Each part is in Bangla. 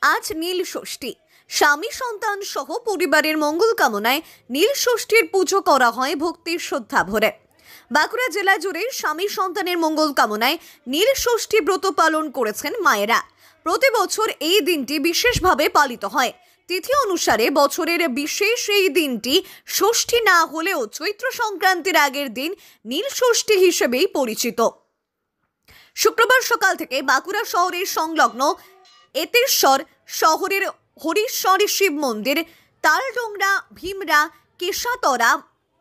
আজ নীল ষষ্ঠী। স্বামী সন্তান সহ পরিবারের মঙ্গল কামনায় নীল ষষ্ঠীর পুজো করা হয় ভক্তির শ্রদ্ধা ভরে। বাঁকুড়া জেলা জুড়ে স্বামী সন্তানের মঙ্গল কামনায় নীল ষষ্ঠী ব্রত পালন করেছেন মায়েরা। প্রতি বছর এই দিনটি বিশেষভাবে পালিত হয়। তিথি অনুসারে বছরের বিশেষ এই দিনটি ষষ্ঠী না হলেও চৈত্র সংক্রান্তির আগের দিন নীল ষষ্ঠী হিসেবেই পরিচিত। শুক্রবার সকাল থেকে বাঁকুড়া শহরের সংলগ্ন এতেশ্বর শহরের হরিশ্বর শিব মন্দির, তালডোংরা, ভীমরা, কেশাতরা,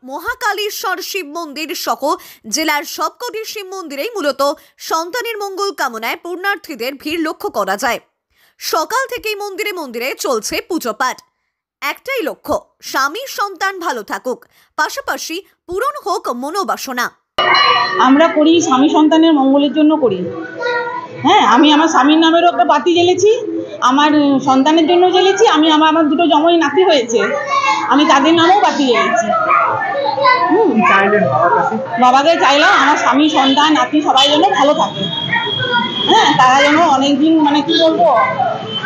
মহাকালেশ্বর শিব মন্দির সহ জেলার সবকটি শিব মন্দিরেই মূলত সন্তানের মঙ্গল কামনায় পুণ্যার্থীদের ভিড় লক্ষ্য করা যায়। সকাল থেকেই মন্দিরে মন্দিরে চলছে পুজো পাঠ। একটাই লক্ষ্য, স্বামী সন্তান ভালো থাকুক, পাশাপাশি পূরণ হোক মনোবাসনা। আমরা করি স্বামী সন্তানের মঙ্গলের জন্য করি। হ্যাঁ, আমি আমার স্বামীর নামেরও একটা বাতি জ্বেলেছি, আমার সন্তানের জন্য জ্বেলেছি। আমার দুটো জমই নাতি হয়েছে, আমি তাদের নামেও বাতি জ্বেলেছি। বাবাকে চাইলাম আমার স্বামী সন্তান নাতি সবাই যেন ভালো থাকে। হ্যাঁ, তারা যেন অনেকদিন কি বলবো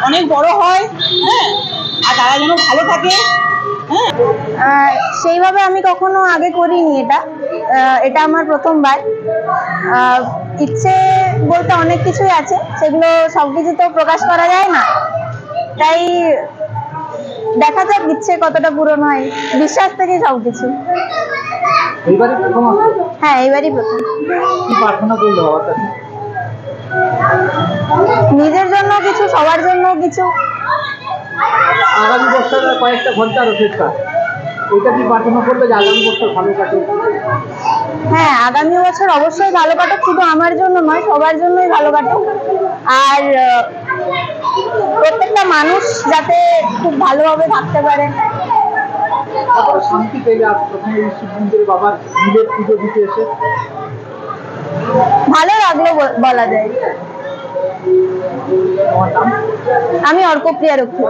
অনেক বড় হয়। হ্যাঁ, আর তারা যেন ভালো থাকে। সেইভাবে আমি কখনো আগে করিনি। এটা আমার প্রথমবার। ইচ্ছে বলতে অনেক কিছুই আছে, সেগুলো সবকিছু তো প্রকাশ করা যায় না, তাই দেখা যাক ইচ্ছে কতটা পূরণ হয়। বিশ্বাস থেকে সবকিছু। হ্যাঁ, এইবারই প্রথম। নিজের জন্য কিছু, সবার জন্য কিছু। আগামী বছর কয়েকটা ঘন্টার অপেক্ষা, এটা কি প্রার্থনা করবে যে আগামী বছর ভালো কাটুক? হ্যাঁ, আগামী বছর অবশ্যই ভালো কাটুক, শুধু আমার জন্য নয়, সবার জন্যই ভালো কাটুক। আর প্রত্যেকটা মানুষ যাতে খুব ভালোভাবে থাকতে পারে। শান্তি পেলে প্রথমে শিব মন্দিরে বাবার নিজের পুজো দিতে এসে ভালো লাগলো বলা যায়। আমি অর্কপ্রিয়া রক্ষিত।